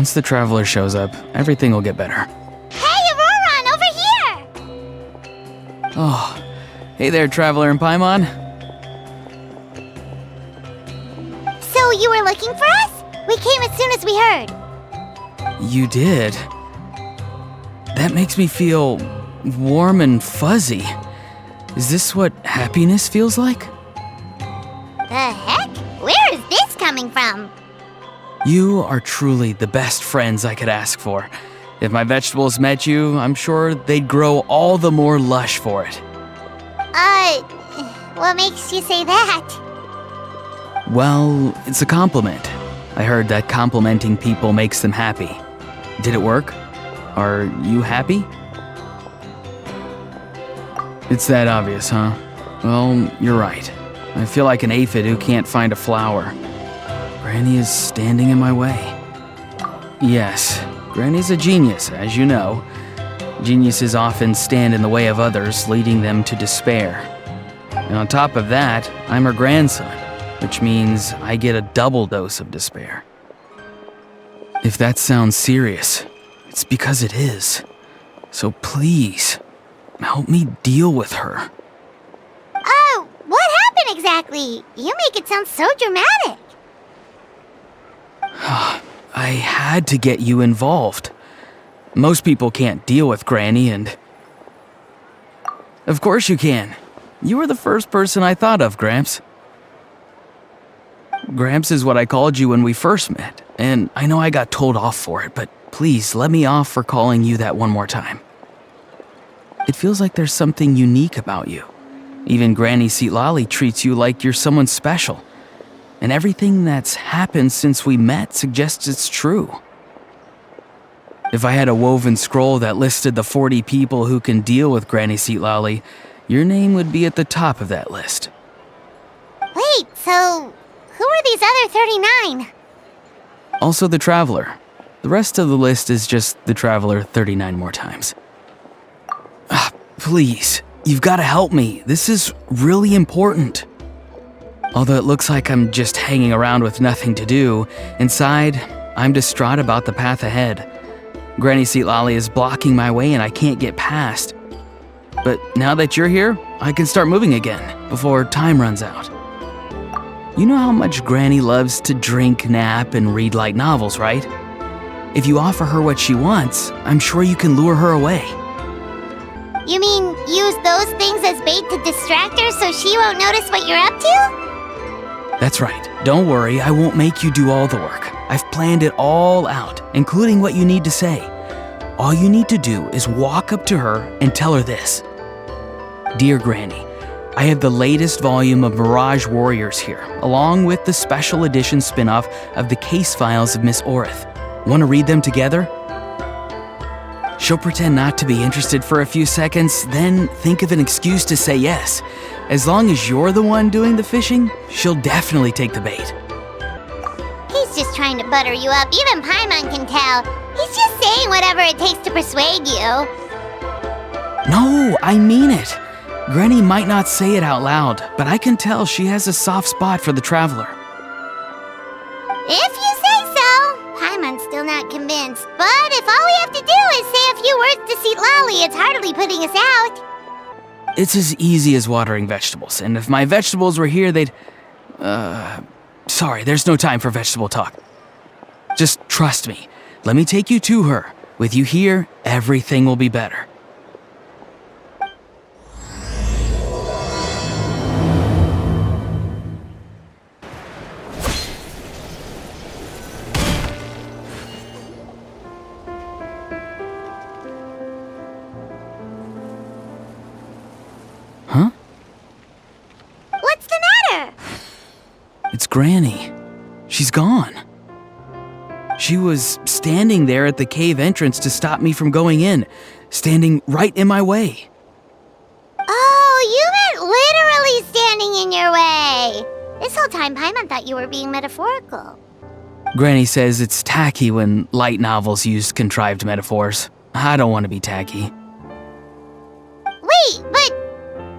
Once the traveler shows up, everything will get better. Hey, Ororon, over here! Oh, hey there, traveler in Paimon. So you were looking for us? We came as soon as we heard. You did? That makes me feel warm and fuzzy. Is this what happiness feels like? The heck? Where is this coming from? You are truly the best friends I could ask for. If my vegetables met you, I'm sure they'd grow all the more lush for it. What makes you say that? Well, it's a compliment. I heard that complimenting people makes them happy. Did it work? Are you happy? It's that obvious, huh? Well, you're right. I feel like an aphid who can't find a flower. Granny is standing in my way. Yes, Granny's a genius, as you know. Geniuses often stand in the way of others, leading them to despair. And on top of that, I'm her grandson, which means I get a double dose of despair. If that sounds serious, it's because it is. So please, help me deal with her. Oh, what happened exactly? You make it sound so dramatic. I had to get you involved. Most people can't deal with Granny, and... Of course you can. You were the first person I thought of, Gramps. Gramps is what I called you when we first met, and I know I got told off for it, but please let me off for calling you that one more time. It feels like there's something unique about you. Even Granny Citlali treats you like you're someone special. And everything that's happened since we met suggests it's true. If I had a woven scroll that listed the 40 people who can deal with Granny Citlali, your name would be at the top of that list. Wait, so who are these other 39? Also the Traveler. The rest of the list is just the Traveler 39 more times. Please, you've got to help me. This is really important. Although it looks like I'm just hanging around with nothing to do, inside, I'm distraught about the path ahead. Granny Citlali is blocking my way and I can't get past. But now that you're here, I can start moving again, before time runs out. You know how much Granny loves to drink, nap, and read light novels, right? If you offer her what she wants, I'm sure you can lure her away. You mean use those things as bait to distract her so she won't notice what you're up to? That's right. Don't worry, I won't make you do all the work. I've planned it all out, including what you need to say. All you need to do is walk up to her and tell her this. Dear Granny, I have the latest volume of Mirage Warriors here, along with the special edition spin-off of the case files of Miss Orith. Want to read them together? She'll pretend not to be interested for a few seconds, then think of an excuse to say yes. As long as you're the one doing the fishing, she'll definitely take the bait. He's just trying to butter you up. Even Paimon can tell. He's just saying whatever it takes to persuade you. No, I mean it. Granny might not say it out loud, but I can tell she has a soft spot for the Traveler. If you say so. Paimon's still not convinced. But if all we have to do is say a few words to Citlali, it's hardly putting us out. It's as easy as watering vegetables, and if my vegetables were here, they'd... Sorry, there's no time for vegetable talk. Just trust me. Let me take you to her. With you here, everything will be better. Huh? What's the matter? It's Granny. She's gone. She was standing there at the cave entrance to stop me from going in, standing right in my way. Oh, you meant literally standing in your way. This whole time, Paimon thought you were being metaphorical. Granny says it's tacky when light novels use contrived metaphors. I don't want to be tacky. Wait, but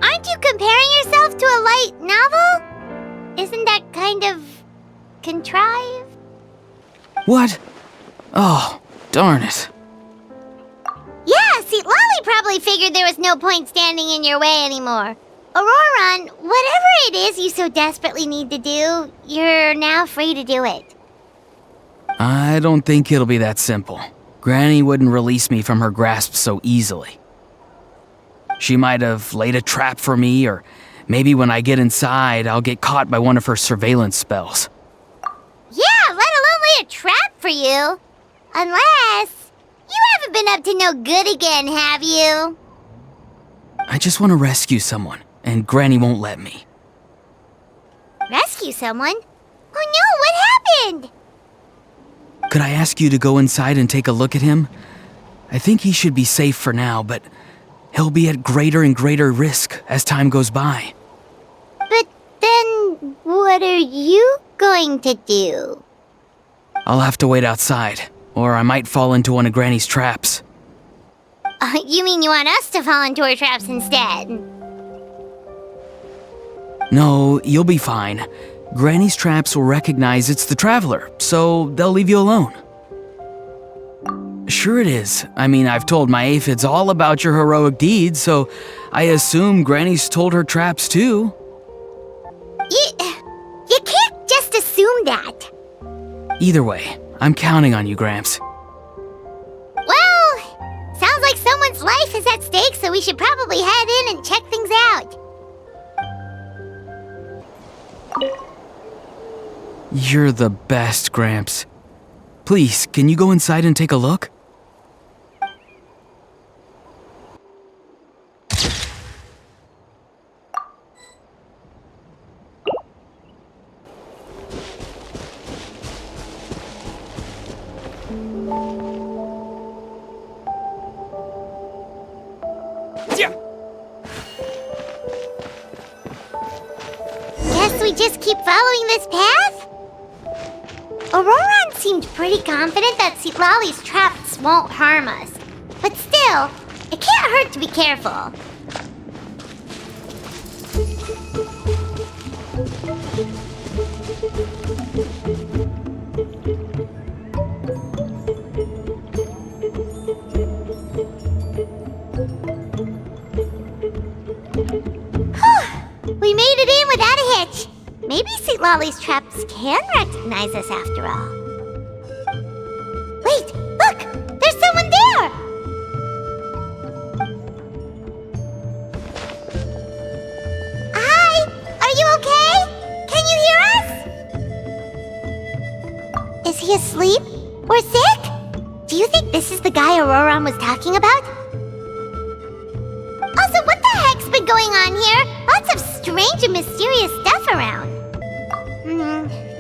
aren't you comparing yourself to a light novel? Isn't that kind of contrived? What? Oh, darn it. Yeah, Citlali probably figured there was no point standing in your way anymore. Ororon, whatever it is you so desperately need to do, you're now free to do it. I don't think it'll be that simple. Granny wouldn't release me from her grasp so easily. She might have laid a trap for me, or maybe when I get inside, I'll get caught by one of her surveillance spells. Yeah, let alone lay a trap for you. Unless you haven't been up to no good again, have you? I just want to rescue someone, and Granny won't let me. Rescue someone? Oh no, what happened? Could I ask you to go inside and take a look at him? I think he should be safe for now, but he'll be at greater and greater risk as time goes by. But then, what are you going to do? I'll have to wait outside, or I might fall into one of Granny's traps. You mean you want us to fall into her traps instead? No, you'll be fine. Granny's traps will recognize it's the Traveler, so they'll leave you alone. Sure it is. I mean, I've told my aphids all about your heroic deeds, so I assume Granny's told her traps too. You can't just assume that. Either way, I'm counting on you, Gramps. Well, sounds like someone's life is at stake, so we should probably head in and check things out. You're the best, Gramps. Please, can you go inside and take a look? Guess we just keep following this path? Ororon seemed pretty confident that Citlali's traps won't harm us. But still, it can't hurt to be careful. We made it in without a hitch. Maybe Citlali's traps can recognize us after all. Wait, look! There's someone there! Hi! Are you okay? Can you hear us? Is he asleep? Or sick? Do you think this is the guy Ororon was talking about? Also, what the heck's been going on here? Lots of strange and mysterious stuff around.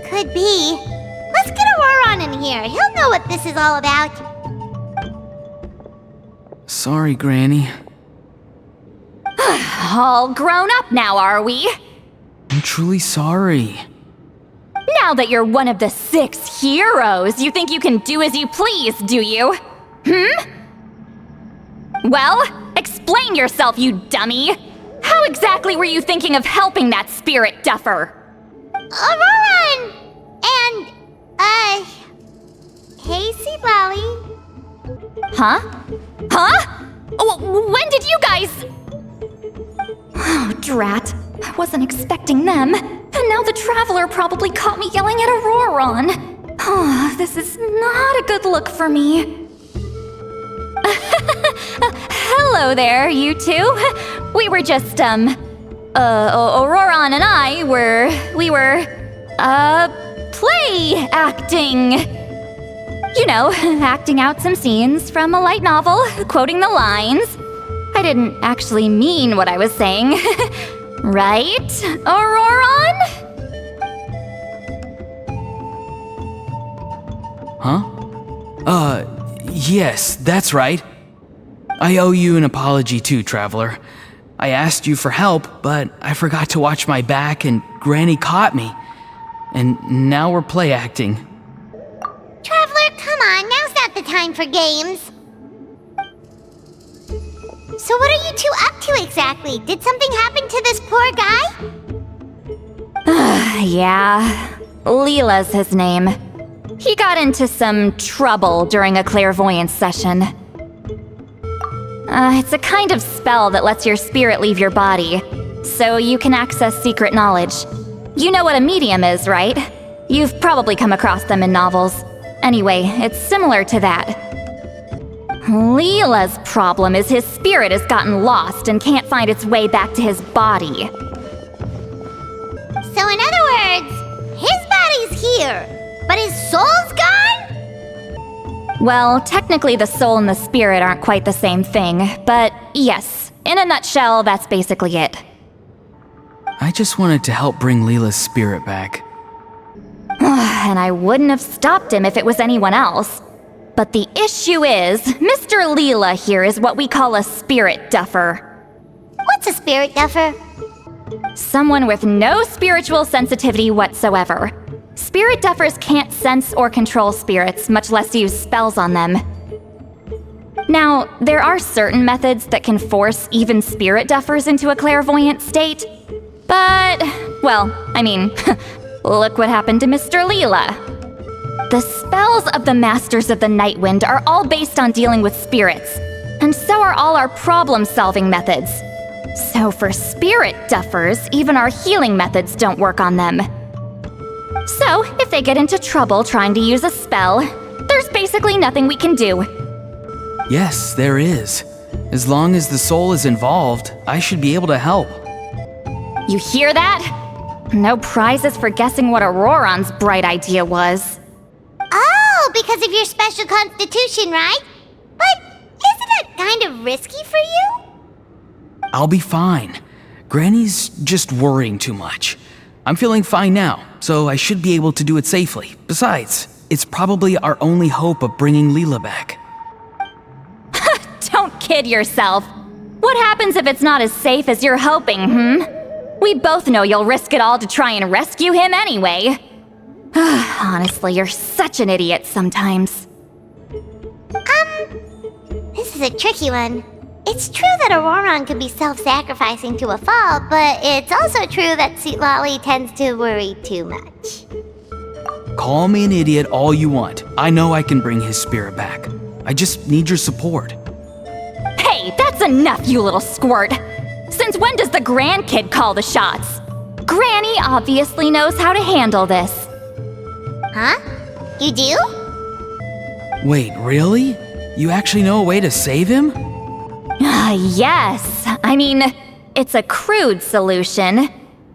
Could be. Let's get Ororon in here. He'll know what this is all about. Sorry, Granny. All grown up now, are we? I'm truly sorry. Now that you're one of the 6 heroes, you think you can do as you please, do you? Well, explain yourself, you dummy! How exactly were you thinking of helping that spirit duffer? Ororon! And, hey, Citlali. Huh? When did you guys... Oh, drat. I wasn't expecting them. And now the Traveler probably caught me yelling at Ororon. Oh, this is not a good look for me. Hello there, you two. We were just, Ororon and I we were play acting. You know, acting out some scenes from a light novel, quoting the lines. I didn't actually mean what I was saying. Right, Ororon? Huh? Yes, that's right. I owe you an apology too, Traveler. I asked you for help, but I forgot to watch my back and Granny caught me. And now we're play acting. Traveler, come on. Now's not the time for games. So what are you two up to exactly? Did something happen to this poor guy? Yeah. Leela's his name. He got into some trouble during a clairvoyance session. It's a kind of spell that lets your spirit leave your body, so you can access secret knowledge. You know what a medium is, right? You've probably come across them in novels. Anyway, it's similar to that. Leela's problem is his spirit has gotten lost and can't find its way back to his body. So in other words, his body's here, but his soul's gone? Well, technically the soul and the spirit aren't quite the same thing, but yes, in a nutshell, that's basically it. I just wanted to help bring Leela's spirit back. And I wouldn't have stopped him if it was anyone else. But the issue is, Mr. Leela here is what we call a spirit duffer. What's a spirit duffer? Someone with no spiritual sensitivity whatsoever. Spirit duffers can't sense or control spirits, much less use spells on them. Now, there are certain methods that can force even spirit duffers into a clairvoyant state. But, well, I mean, look what happened to Mr. Leela. The spells of the Masters of the Nightwind are all based on dealing with spirits, and so are all our problem-solving methods. So for spirit duffers, even our healing methods don't work on them. So, if they get into trouble trying to use a spell, there's basically nothing we can do. Yes, there is. As long as the soul is involved, I should be able to help. You hear that? No prizes for guessing what Ororon's bright idea was. Oh, because of your special constitution, right? But isn't it kind of risky for you? I'll be fine. Granny's just worrying too much. I'm feeling fine now, so I should be able to do it safely. Besides, it's probably our only hope of bringing Leela back. Don't kid yourself. What happens if it's not as safe as you're hoping, We both know you'll risk it all to try and rescue him anyway. Honestly, you're such an idiot sometimes. This is a tricky one. It's true that Ororon could be self-sacrificing to a fault, but it's also true that Citlali tends to worry too much. Call me an idiot all you want. I know I can bring his spirit back. I just need your support. Hey, that's enough, you little squirt! Since when does the grandkid call the shots? Granny obviously knows how to handle this. Huh? You do? Wait, really? You actually know a way to save him? Yes. I mean, it's a crude solution.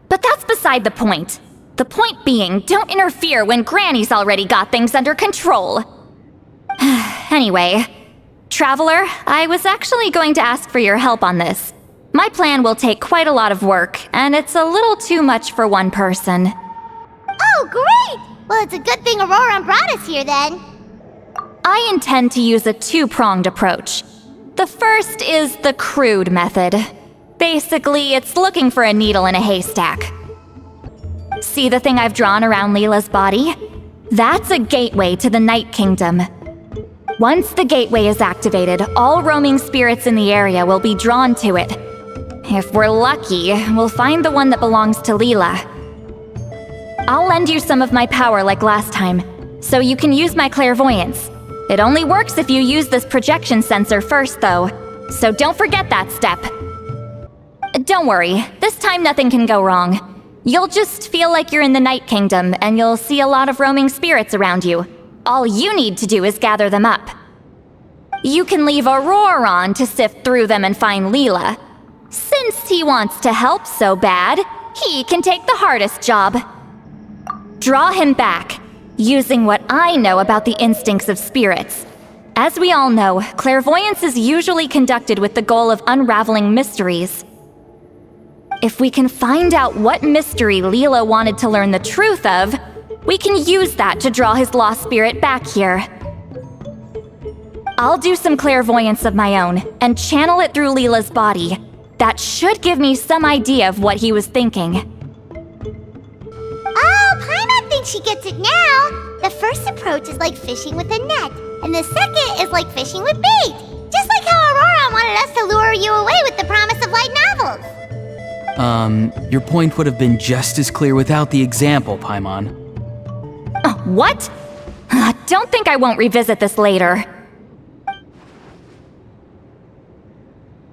But that's beside the point. The point being, don't interfere when Granny's already got things under control. Anyway, Traveler, I was actually going to ask for your help on this. My plan will take quite a lot of work, and it's a little too much for one person. Oh, great! Well, it's a good thing Ororon brought us here then. I intend to use a two-pronged approach. The first is the crude method. Basically, it's looking for a needle in a haystack. See the thing I've drawn around Leela's body? That's a gateway to the Night Kingdom. Once the gateway is activated, all roaming spirits in the area will be drawn to it. If we're lucky, we'll find the one that belongs to Leela. I'll lend you some of my power like last time, so you can use my clairvoyance. It only works if you use this projection sensor first, though, so don't forget that step. Don't worry, this time nothing can go wrong. You'll just feel like you're in the Night Kingdom, and you'll see a lot of roaming spirits around you. All you need to do is gather them up. You can leave Ororon to sift through them and find Leela. Since he wants to help so bad, he can take the hardest job. Draw him back, using what I know about the instincts of spirits. As we all know, clairvoyance is usually conducted with the goal of unraveling mysteries. If we can find out what mystery Leela wanted to learn the truth of, we can use that to draw his lost spirit back here. I'll do some clairvoyance of my own and channel it through Leela's body. That should give me some idea of what he was thinking. Oh, Paimon thinks she gets it now. The first approach is like fishing with a net, and the second is like fishing with bait. Just like how Ororon wanted us to lure you away with the promise of light novels. Your point would have been just as clear without the example, Paimon. What? Don't think I won't revisit this later.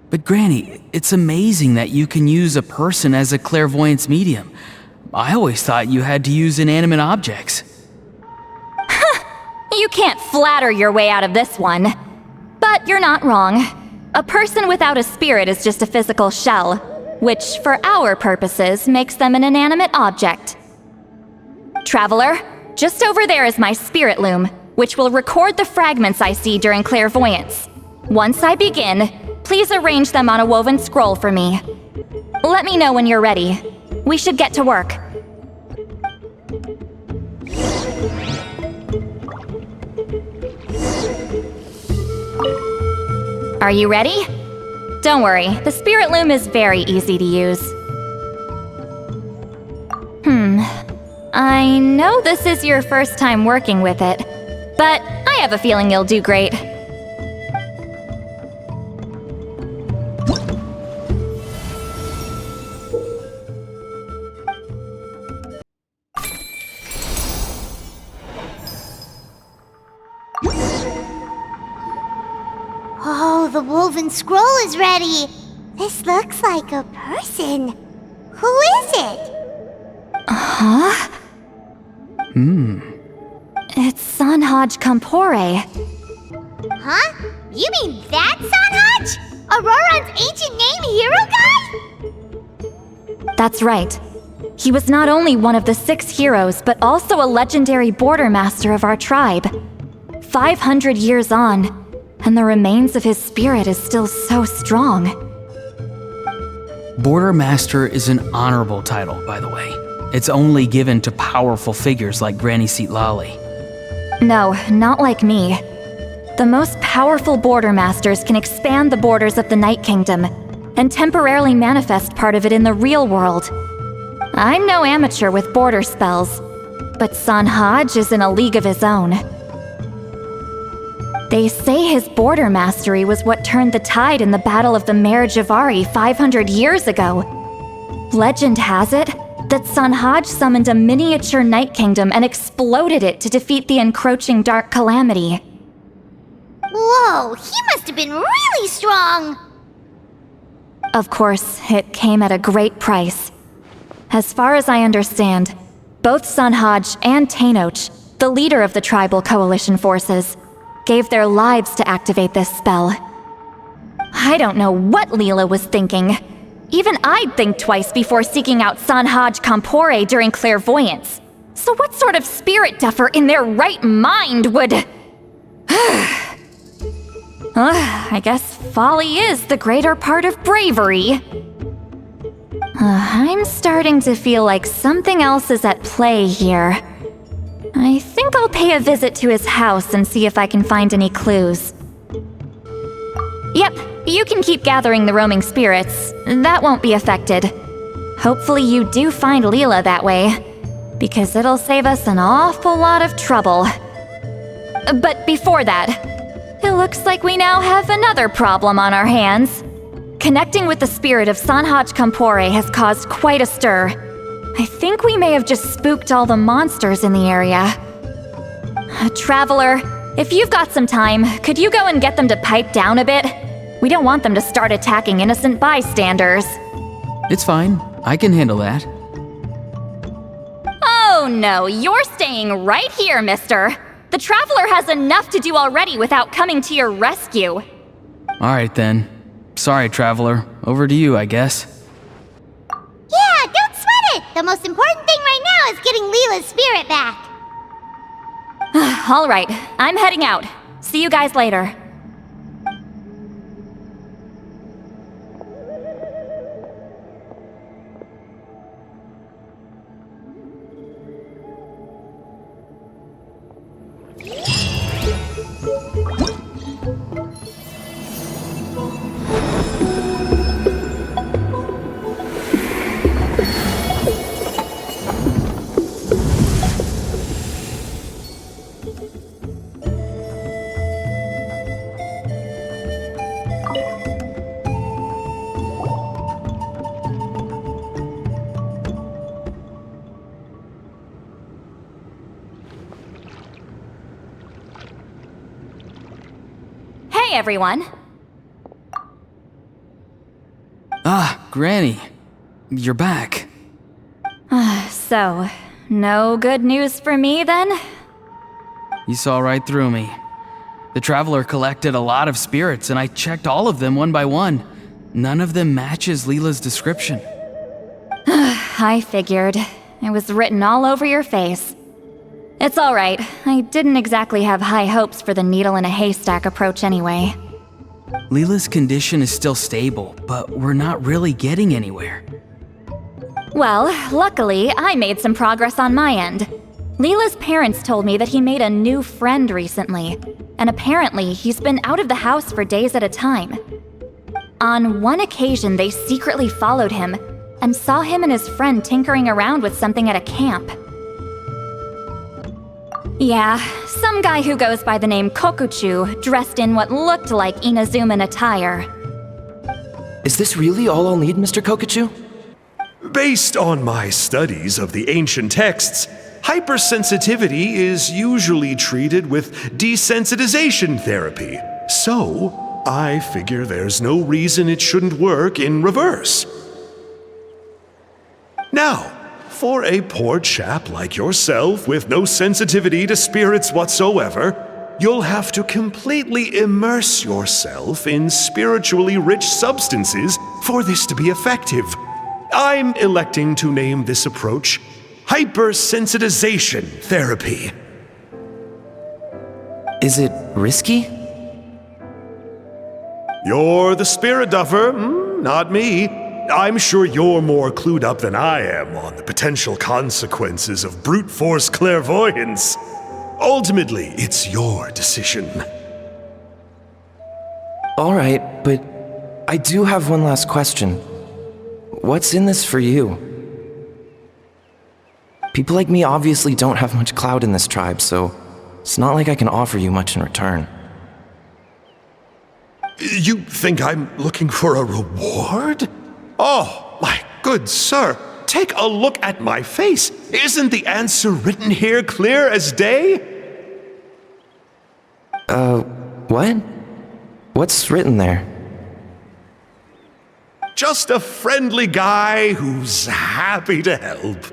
But Granny, it's amazing that you can use a person as a clairvoyance medium. I always thought you had to use inanimate objects. You can't flatter your way out of this one. But you're not wrong. A person without a spirit is just a physical shell, which, for our purposes, makes them an inanimate object. Traveler, just over there is my spirit loom, which will record the fragments I see during clairvoyance. Once I begin, please arrange them on a woven scroll for me. Let me know when you're ready. We should get to work. Are you ready? Don't worry, the spirit loom is very easy to use. I know this is your first time working with it, but I have a feeling you'll do great. Oh, the woven scroll is ready. This looks like a person. Who is it? Huh? It's Sanhaj Kampore. Huh? You mean that Sanhaj? Ororon's ancient name hero guy? That's right. He was not only one of the 6 heroes, but also a legendary border master of our tribe. 500 years on, and the remains of his spirit is still so strong. Border Master is an honorable title, by the way. It's only given to powerful figures like Granny Citlali. No, not like me. The most powerful border masters can expand the borders of the Night Kingdom and temporarily manifest part of it in the real world. I'm no amateur with border spells, but Sanhaj is in a league of his own. They say his border mastery was what turned the tide in the Battle of the Mare Javari 500 years ago. Legend has it that Sanhaj summoned a miniature Night Kingdom and exploded it to defeat the encroaching Dark Calamity. Whoa, he must have been really strong! Of course, it came at a great price. As far as I understand, both Sanhaj and Tainoch, the leader of the tribal coalition forces, gave their lives to activate this spell. I don't know what Leela was thinking. Even I'd think twice before seeking out Sanhaj Kampore during clairvoyance. So what sort of spirit duffer in their right mind would... I guess folly is the greater part of bravery. I'm starting to feel like something else is at play here. I think I'll pay a visit to his house and see if I can find any clues. Yep, you can keep gathering the roaming spirits. That won't be affected. Hopefully you do find Leela that way, because it'll save us an awful lot of trouble. But before that, it looks like we now have another problem on our hands. Connecting with the spirit of Sanhaj Kampore has caused quite a stir. I think we may have just spooked all the monsters in the area. Traveler, if you've got some time, could you go and get them to pipe down a bit? We don't want them to start attacking innocent bystanders. It's fine. I can handle that. Oh no, you're staying right here, mister. The Traveler has enough to do already without coming to your rescue. Alright then. Sorry, Traveler. Over to you, I guess. Yeah, don't sweat it! The most important thing right now is getting Leela's spirit back. Alright, I'm heading out. See you guys later. everyone. Ah, Granny. You're back. So, no good news for me then? You saw right through me. The Traveler collected a lot of spirits, and I checked all of them one by one. None of them matches Leela's description. I figured. It was written all over your face. It's alright. I didn't exactly have high hopes for the needle in a haystack approach anyway. Leela's condition is still stable, but we're not really getting anywhere. Well, luckily, I made some progress on my end. Leela's parents told me that he made a new friend recently, and apparently he's been out of the house for days at a time. On one occasion, they secretly followed him and saw him and his friend tinkering around with something at a camp. Yeah, some guy who goes by the name Kokuchu, dressed in what looked like Inazuman attire. Is this really all I'll need, Mr. Kokuchu? Based on my studies of the ancient texts, hypersensitivity is usually treated with desensitization therapy. So, I figure there's no reason it shouldn't work in reverse. Now, for a poor chap like yourself with no sensitivity to spirits whatsoever, you'll have to completely immerse yourself in spiritually rich substances for this to be effective. I'm electing to name this approach hypersensitization therapy. Is it risky? You're the spirit duffer, not me. I'm sure you're more clued up than I am on the potential consequences of brute force clairvoyance. Ultimately, it's your decision. All right, but I do have one last question. What's in this for you? People like me obviously don't have much clout in this tribe, so it's not like I can offer you much in return. You think I'm looking for a reward? Oh, my good sir, take a look at my face. Isn't the answer written here clear as day? What? What's written there? Just a friendly guy who's happy to help.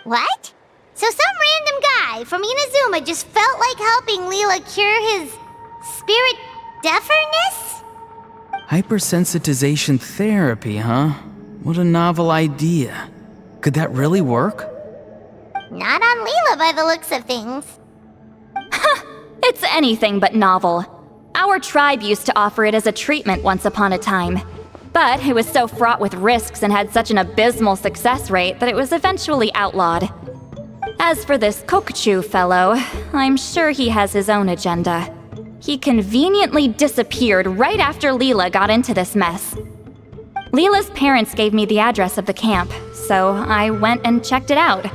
What? So some random guy from Inazuma just felt like helping Leela cure his spirit deafness? Hypersensitization therapy, huh? What a novel idea. Could that really work? Not on Leela by the looks of things. It's anything but novel. Our tribe used to offer it as a treatment once upon a time. But it was so fraught with risks and had such an abysmal success rate that it was eventually outlawed. As for this Kokuchu fellow, I'm sure he has his own agenda. He conveniently disappeared right after Leela got into this mess. Leela's parents gave me the address of the camp, so I went and checked it out.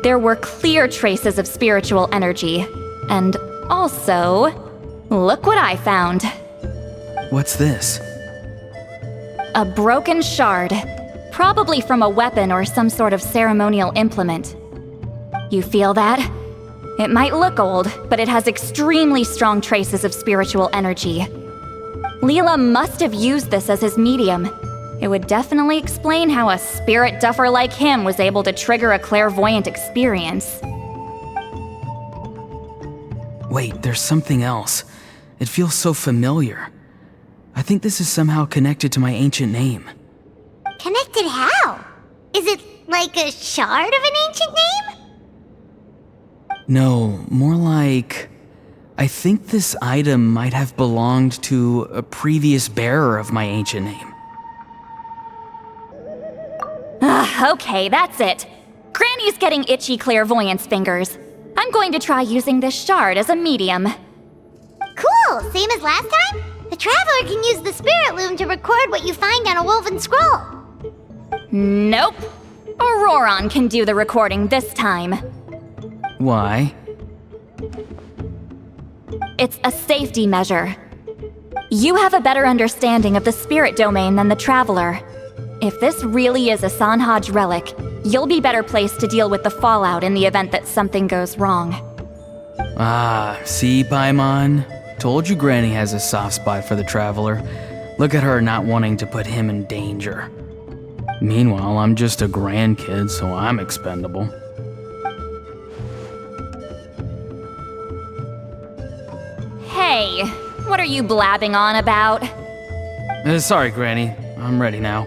There were clear traces of spiritual energy. And also, look what I found. What's this? A broken shard, probably from a weapon or some sort of ceremonial implement. You feel that? It might look old, but it has extremely strong traces of spiritual energy. Leela must have used this as his medium. It would definitely explain how a spirit duffer like him was able to trigger a clairvoyant experience. Wait, there's something else. It feels so familiar. I think this is somehow connected to my ancient name. Connected how? Is it like a shard of an ancient name? No, more like... I think this item might have belonged to a previous bearer of my ancient name. Okay, that's it. Granny's getting itchy clairvoyance fingers. I'm going to try using this shard as a medium. Cool, same as last time? The Traveler can use the Spirit Loom to record what you find on a woven scroll. Nope. Ororon can do the recording this time. Why? It's a safety measure. You have a better understanding of the spirit domain than the Traveler. If this really is a Sanhaj relic, you'll be better placed to deal with the fallout in the event that something goes wrong. Ah, see, Paimon? Told you Granny has a soft spot for the traveler. Look at her not wanting to put him in danger. Meanwhile, I'm just a grandkid, so I'm expendable. Hey, what are you blabbing on about? Sorry, Granny. I'm ready now.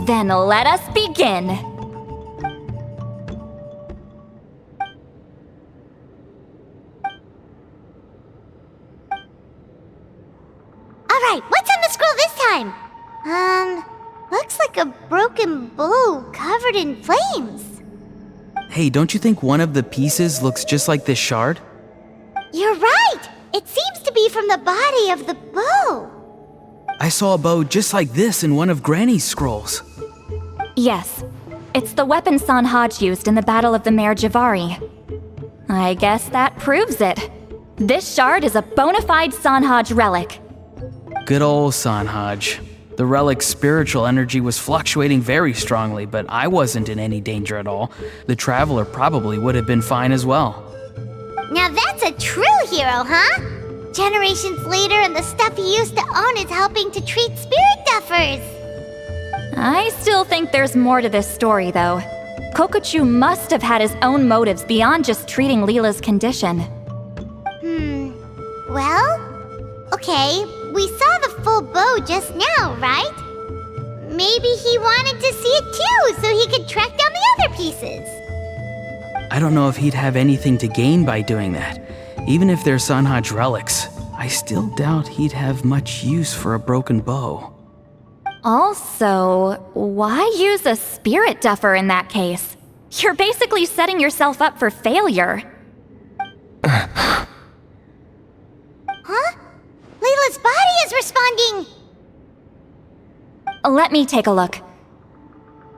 Then let us begin. Alright, what's on the scroll this time? Looks like a broken bow covered in flames. Hey, don't you think one of the pieces looks just like this shard? You're right! It seems to be from the body of the bow. I saw a bow just like this in one of Granny's scrolls. Yes, it's the weapon Sanhaj used in the Battle of the Mare Javari. I guess that proves it. This shard is a bona fide Sanhaj relic. Good old Sanhaj. The relic's spiritual energy was fluctuating very strongly, but I wasn't in any danger at all. The traveler probably would have been fine as well. Now that's a true hero, huh? Generations later and the stuff he used to own is helping to treat spirit duffers. I still think there's more to this story, though. Kokochu must have had his own motives beyond just treating Leela's condition. Well, okay, we saw the full bow just now, right? Maybe he wanted to see it too, so he could track down the other pieces. I don't know if he'd have anything to gain by doing that. Even if they're Sanhaj relics, I still doubt he'd have much use for a broken bow. Also, why use a spirit duffer in that case? You're basically setting yourself up for failure. Huh? Leela's body is responding! Let me take a look.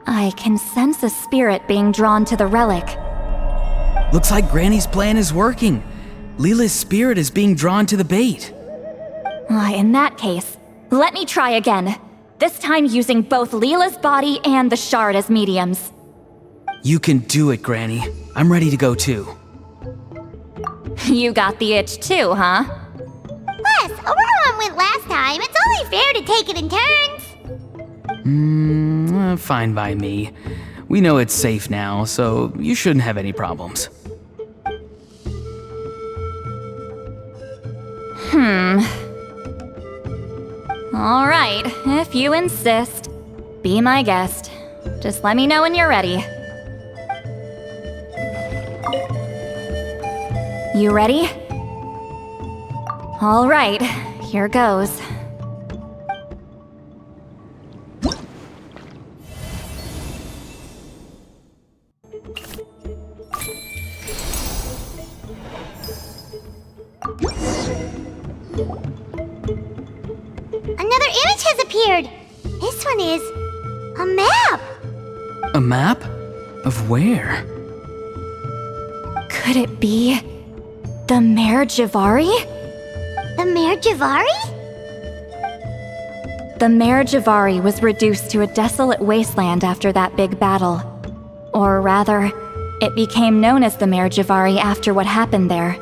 I can sense a spirit being drawn to the relic. Looks like Granny's plan is working. Leela's spirit is being drawn to the bait. In that case, let me try again. This time using both Leela's body and the shard as mediums. You can do it, Granny. I'm ready to go too. You got the itch too, huh? Plus, Ororon went last time. It's only fair to take it in turns. Fine by me. We know it's safe now, so you shouldn't have any problems. All right, if you insist. Be my guest. Just let me know when you're ready. You ready? All right, here goes. Another image has appeared. This one is a map. A map? Of where? Could it be the Mare Javari? The Mare Javari? The Mare Javari was reduced to a desolate wasteland after that big battle. Or rather, it became known as the Mare Javari after what happened there.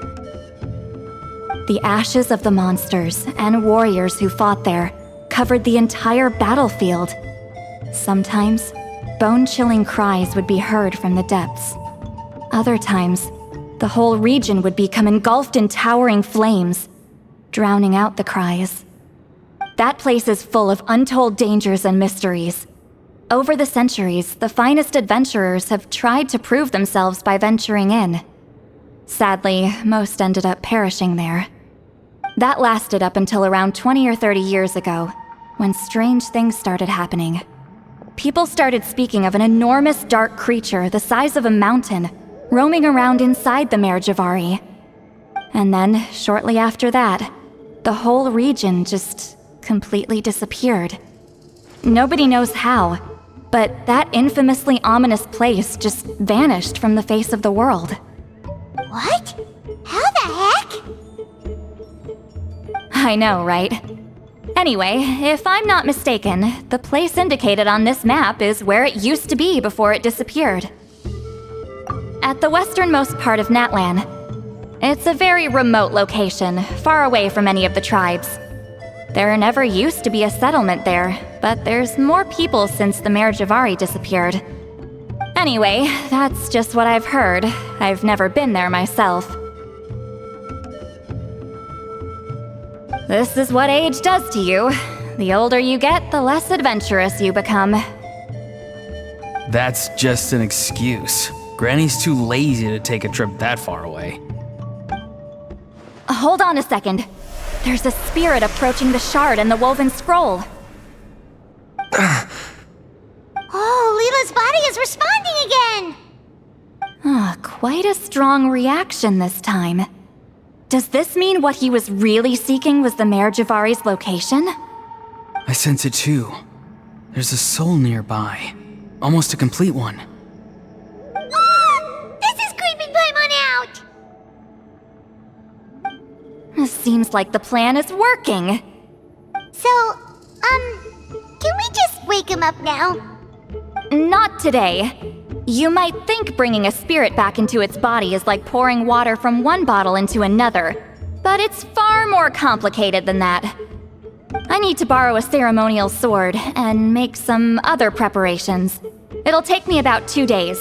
The ashes of the monsters and warriors who fought there covered the entire battlefield. Sometimes, bone-chilling cries would be heard from the depths. Other times, the whole region would become engulfed in towering flames, drowning out the cries. That place is full of untold dangers and mysteries. Over the centuries, the finest adventurers have tried to prove themselves by venturing in. Sadly, most ended up perishing there. That lasted up until around 20 or 30 years ago, when strange things started happening. People started speaking of an enormous dark creature the size of a mountain, roaming around inside the Mare Javari. And then, shortly after that, the whole region just completely disappeared. Nobody knows how, but that infamously ominous place just vanished from the face of the world. What? How the heck? I know, right? Anyway, if I'm not mistaken, the place indicated on this map is where it used to be before it disappeared. At the westernmost part of Natlan. It's a very remote location, far away from any of the tribes. There never used to be a settlement there, but there's more people since the Merijavari disappeared. Anyway, that's just what I've heard. I've never been there myself. This is what age does to you. The older you get, the less adventurous you become. That's just an excuse. Granny's too lazy to take a trip that far away. Hold on a second. There's a spirit approaching the shard and the woven scroll. Oh, Leela's body is responding again! Quite a strong reaction this time. Does this mean what he was really seeking was the Merijavari's location? I sense it too. There's a soul nearby. Almost a complete one. Ah! This is creeping Paimon out! Seems like the plan is working. So, can we just wake him up now? Not today. You might think bringing a spirit back into its body is like pouring water from one bottle into another, but it's far more complicated than that. I need to borrow a ceremonial sword and make some other preparations. It'll take me about 2 days.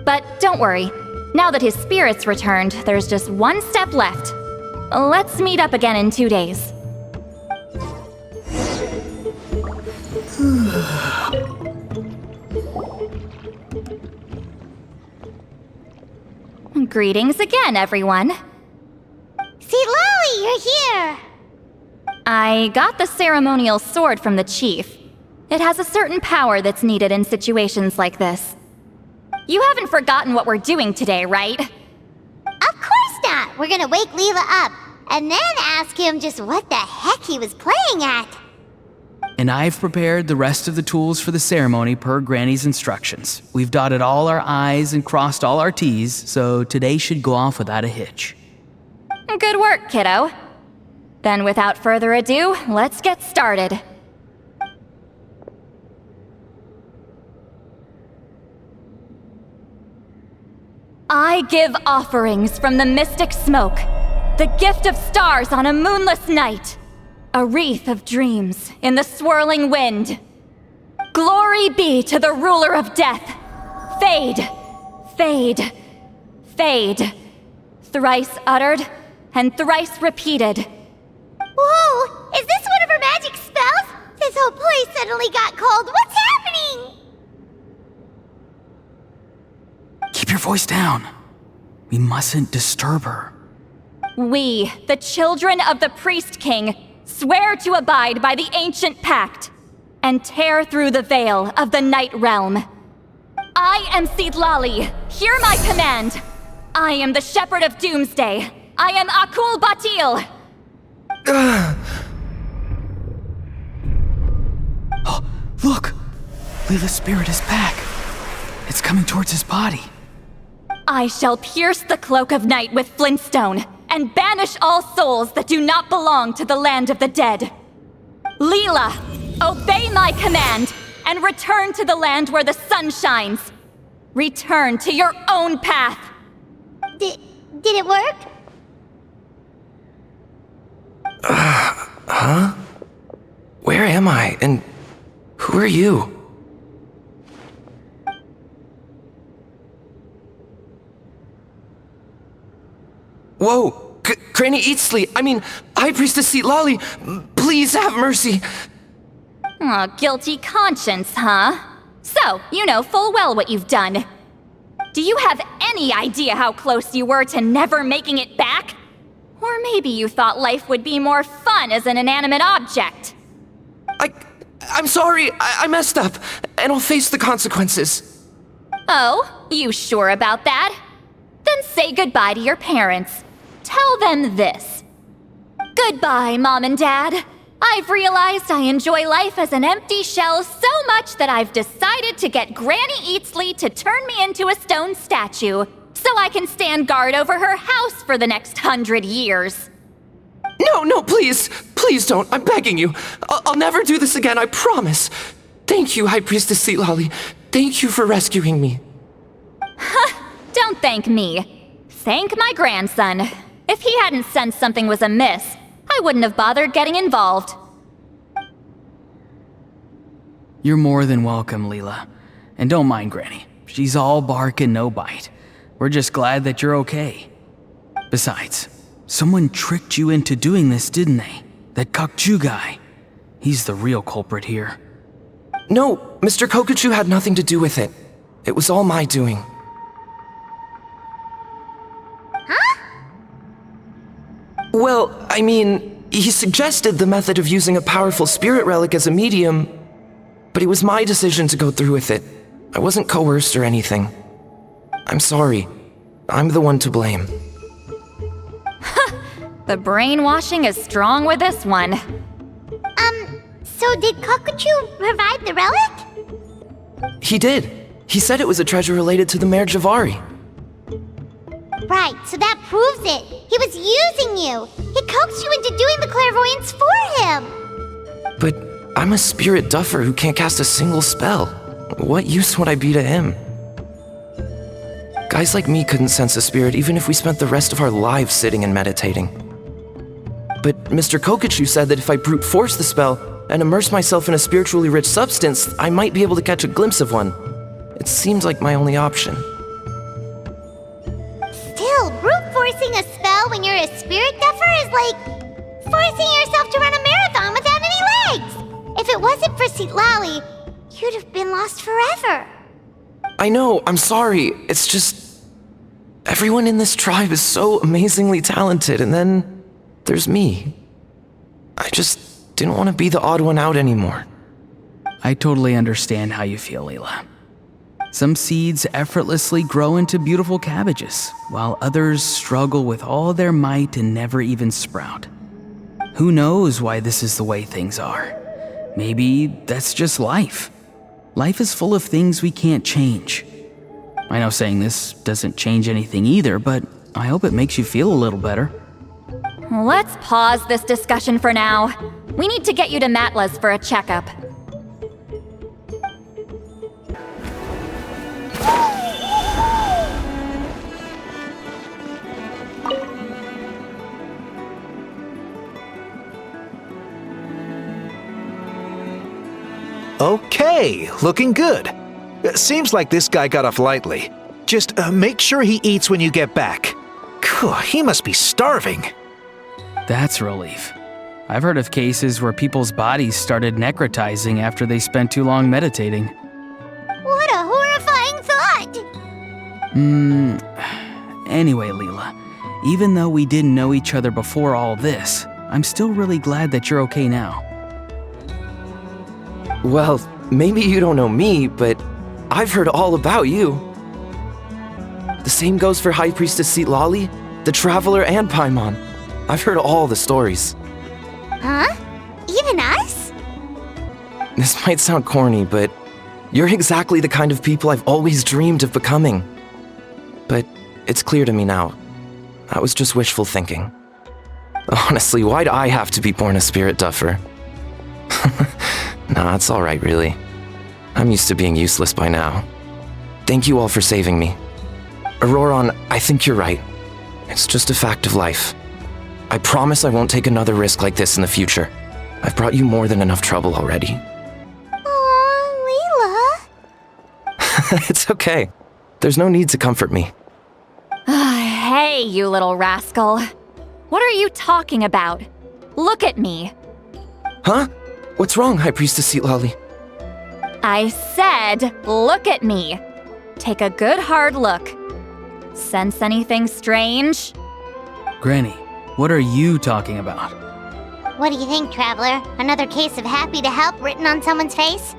But don't worry, now that his spirit's returned, there's just one step left. Let's meet up again in 2 days. Greetings again, everyone. Citlali, you're here! I got the ceremonial sword from the chief. It has a certain power that's needed in situations like this. You haven't forgotten what we're doing today, right? Of course not! We're gonna wake Leela up, and then ask him just what the heck he was playing at. And I've prepared the rest of the tools for the ceremony per Granny's instructions. We've dotted all our I's and crossed all our T's, so today should go off without a hitch. Good work, kiddo. Then without further ado, let's get started. I give offerings from the mystic smoke, the gift of stars on a moonless night, a wreath of dreams in the swirling wind. Glory be to the ruler of death. Fade, fade, fade. Thrice uttered and thrice repeated. Whoa! Is this one of her magic spells? This whole place suddenly got cold. What's happening? Keep your voice down. We mustn't disturb her. We, the children of the Priest King, swear to abide by the ancient pact and tear through the veil of the Night Realm. I am Citlali. Hear my command. I am the Shepherd of Doomsday. I am Akul Batil. Oh, look! Leela's spirit is back. It's coming towards his body. I shall pierce the cloak of night with flintstone and banish all souls that do not belong to the land of the dead. Leela, obey my command and return to the land where the sun shines. Return to your own path. Did it work? Huh? Where am I? And who are you? Whoa! Granny Eatsley, High Priestess Citlali, please have mercy! Aw, guilty conscience, huh? So, you know full well what you've done. Do you have any idea how close you were to never making it back? Or maybe you thought life would be more fun as an inanimate object. I'm sorry, I messed up, and I'll face the consequences. Oh, you sure about that? Then say goodbye to your parents. Tell them this. Goodbye, Mom and Dad. I've realized I enjoy life as an empty shell so much that I've decided to get Granny Eatsley to turn me into a stone statue so I can stand guard over her house for the next 100 years. No, please don't, I'm begging you. I'll never do this again, I promise. Thank you, High Priestess Citlali. Thank you for rescuing me. Don't thank me. Thank my grandson. If he hadn't sensed something was amiss, I wouldn't have bothered getting involved. You're more than welcome, Leela. And don't mind Granny. She's all bark and no bite. We're just glad that you're okay. Besides, someone tricked you into doing this, didn't they? That Kokju guy. He's the real culprit here. No, Mr. Kokuchu had nothing to do with it. It was all my doing. Huh? Well, I mean, he suggested the method of using a powerful spirit relic as a medium, but it was my decision to go through with it. I wasn't coerced or anything. I'm sorry. I'm the one to blame. The brainwashing is strong with this one. So did Kokuchu provide the relic? He did. He said it was a treasure related to the Mare Javari. Right, so that proves it. He was using you. He coaxed you into doing the clairvoyance for him. But I'm a spirit duffer who can't cast a single spell. What use would I be to him? Guys like me couldn't sense a spirit even if we spent the rest of our lives sitting and meditating. But Mr. Kokuchu said that if I brute force the spell and immerse myself in a spiritually rich substance, I might be able to catch a glimpse of one. It seems like my only option. Still, brute forcing a spell when you're a spirit duffer is like forcing yourself to run a marathon without any legs. If it wasn't for Citlali, you'd have been lost forever. I know, I'm sorry. It's just... everyone in this tribe is so amazingly talented, and then there's me. I just didn't want to be the odd one out anymore. I totally understand how you feel, Leela. Some seeds effortlessly grow into beautiful cabbages, while others struggle with all their might and never even sprout. Who knows why this is the way things are? Maybe that's just life. Life is full of things we can't change. I know saying this doesn't change anything either, but I hope it makes you feel a little better. Let's pause this discussion for now. We need to get you to Matla's for a checkup. Okay, looking good. Seems like this guy got off lightly. Just make sure he eats when you get back. He must be starving. That's a relief. I've heard of cases where people's bodies started necrotizing after they spent too long meditating. What a horrifying thought! Anyway, Leela, even though we didn't know each other before all this, I'm still really glad that you're okay now. Well, maybe you don't know me, but I've heard all about you. The same goes for High Priestess Citlali, the Traveler, and Paimon. I've heard all the stories. Huh? Even us? This might sound corny, but you're exactly the kind of people I've always dreamed of becoming. But it's clear to me now. That was just wishful thinking. Honestly, why'd I have to be born a spirit duffer? Nah, it's alright, really. I'm used to being useless by now. Thank you all for saving me. Ororon, I think you're right. It's just a fact of life. I promise I won't take another risk like this in the future. I've brought you more than enough trouble already. Aw, Leela. It's okay. There's no need to comfort me. Hey, you little rascal. What are you talking about? Look at me. Huh? What's wrong, High Priestess Citlali? I said, look at me. Take a good hard look. Sense anything strange? Granny, what are you talking about? What do you think, Traveler? Another case of happy to help written on someone's face?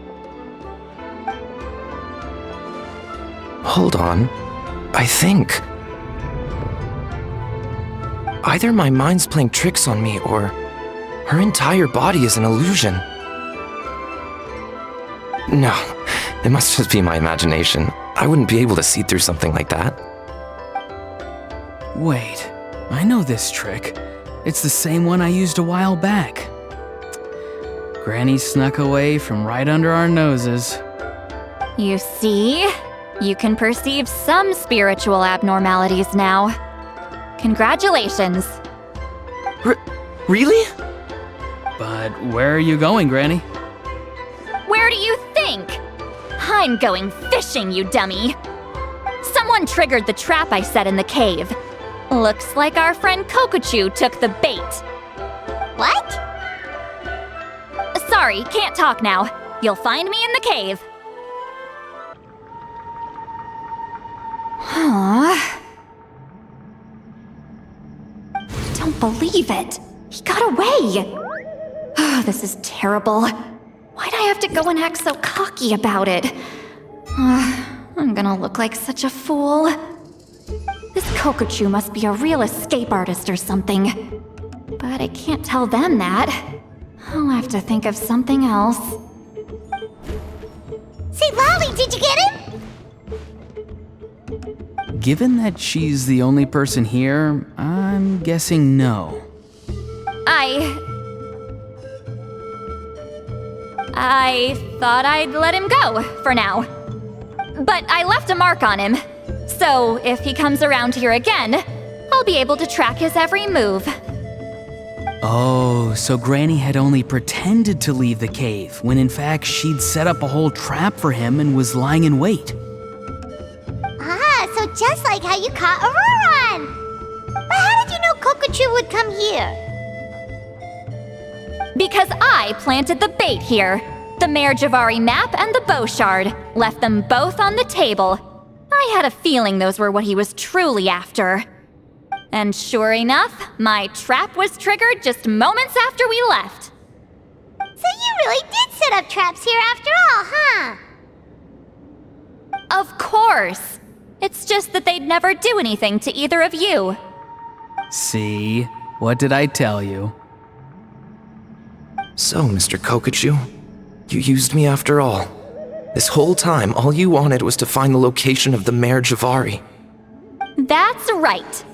Hold on. I think... either my mind's playing tricks on me, or her entire body is an illusion. No, it must just be my imagination. I wouldn't be able to see through something like that. Wait, I know this trick. It's the same one I used a while back. Granny snuck away from right under our noses. You see? You can perceive some spiritual abnormalities now. Congratulations. Really? But where are you going, Granny? Where do you think? I'm going fishing, you dummy. Someone triggered the trap I set in the cave. Looks like our friend Kokochu took the bait. What? Sorry, can't talk now. You'll find me in the cave. Huh? Don't believe it. He got away. Oh, this is terrible. Why'd I have to go and act so cocky about it? I'm gonna look like such a fool. This Kokochu must be a real escape artist or something. But I can't tell them that. I'll have to think of something else. Citlali, did you get him? Given that she's the only person here, I'm guessing no. I thought I'd let him go, for now. But I left a mark on him. So if he comes around here again, I'll be able to track his every move. Oh, so Granny had only pretended to leave the cave, when in fact she'd set up a whole trap for him and was lying in wait. Ah, so just like how you caught Ororon! But how did you know Kokochu would come here? Because I planted the bait here. The Mare Javari map and the bow shard. Left them both on the table. I had a feeling those were what he was truly after. And sure enough, my trap was triggered just moments after we left. So you really did set up traps here after all, huh? Of course. It's just that they'd never do anything to either of you. See? What did I tell you? So, Mr. Kokochu, you used me after all. This whole time, all you wanted was to find the location of the Mare Javari. That's right.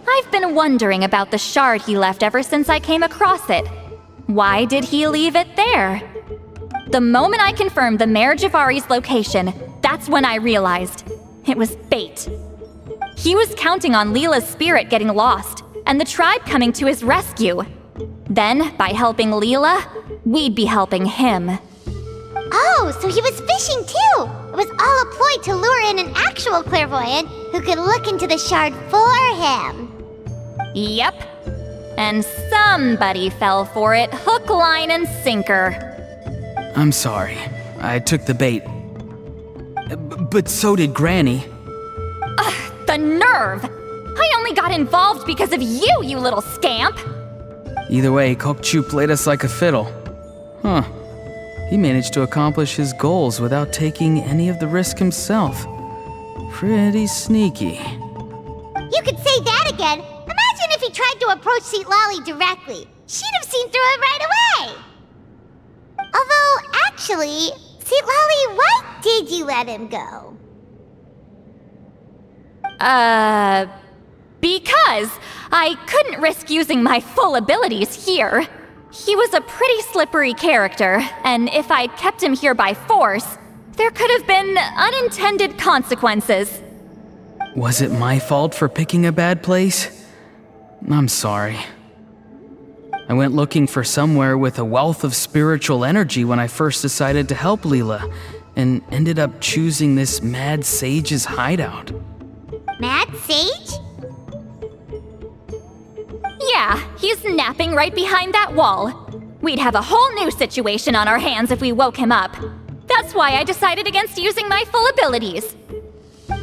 I've been wondering about the shard he left ever since I came across it. Why did he leave it there? The moment I confirmed the Mare Javari's location, that's when I realized it was bait. He was counting on Leela's spirit getting lost and the tribe coming to his rescue. Then, by helping Leela, we'd be helping him. Oh, so he was fishing too! It was all a ploy to lure in an actual clairvoyant who could look into the shard for him. Yep. And somebody fell for it, hook, line, and sinker. I'm sorry. I took the bait. But so did Granny. Ugh, the nerve! I only got involved because of you, you little scamp! Either way, Kokochu played us like a fiddle. Huh. He managed to accomplish his goals without taking any of the risk himself. Pretty sneaky. You could say that again! Imagine if he tried to approach Citlali directly. She'd have seen through it right away! Although, actually, Citlali, why did you let him go? Because I couldn't risk using my full abilities here. He was a pretty slippery character, and if I'd kept him here by force, there could have been unintended consequences. Was it my fault for picking a bad place? I'm sorry. I went looking for somewhere with a wealth of spiritual energy when I first decided to help Leela, and ended up choosing this mad sage's hideout. Mad Sage? Yeah, he's napping right behind that wall. We'd have a whole new situation on our hands if we woke him up. That's why I decided against using my full abilities.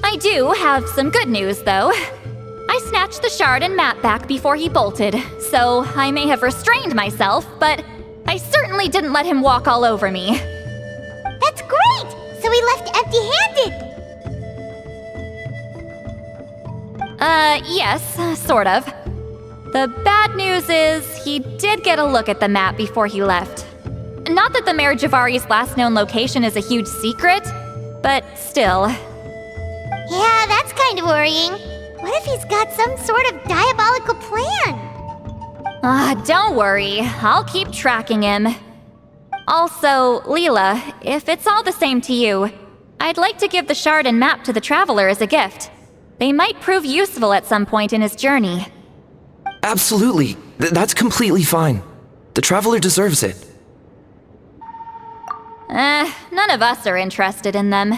I do have some good news, though. I snatched the shard and map back before he bolted, so I may have restrained myself, but I certainly didn't let him walk all over me. That's great! So he left empty-handed! Yes, sort of. The bad news is he did get a look at the map before he left. Not that the Mare Javari's last known location is a huge secret, but still. Yeah, that's kind of worrying. What if he's got some sort of diabolical plan? Don't worry. I'll keep tracking him. Also, Leela, if it's all the same to you, I'd like to give the shard and map to the Traveler as a gift. They might prove useful at some point in his journey. Absolutely. That's completely fine. The traveler deserves it. None of us are interested in them.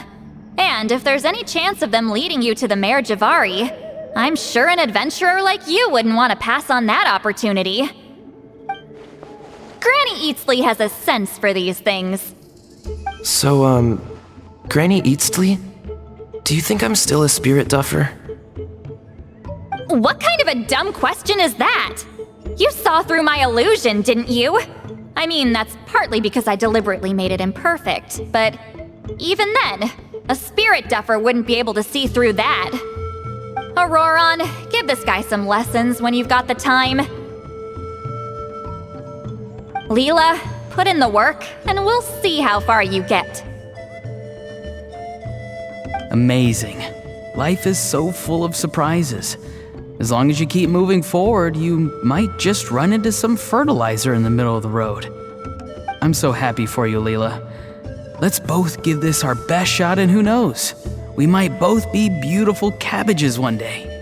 And if there's any chance of them leading you to the Mare Javari, I'm sure an adventurer like you wouldn't want to pass on that opportunity. Granny Eatsley has a sense for these things. So, Granny Eatsley? Do you think I'm still a spirit duffer? What kind of a dumb question is that? You saw through my illusion, didn't you? I mean, that's partly because I deliberately made it imperfect, but even then, a spirit duffer wouldn't be able to see through that. Ororon, give this guy some lessons when you've got the time. Leela, put in the work, and we'll see how far you get. Amazing. Life is so full of surprises. As long as you keep moving forward, you might just run into some fertilizer in the middle of the road. I'm so happy for you, Leela. Let's both give this our best shot, and who knows? We might both be beautiful cabbages one day.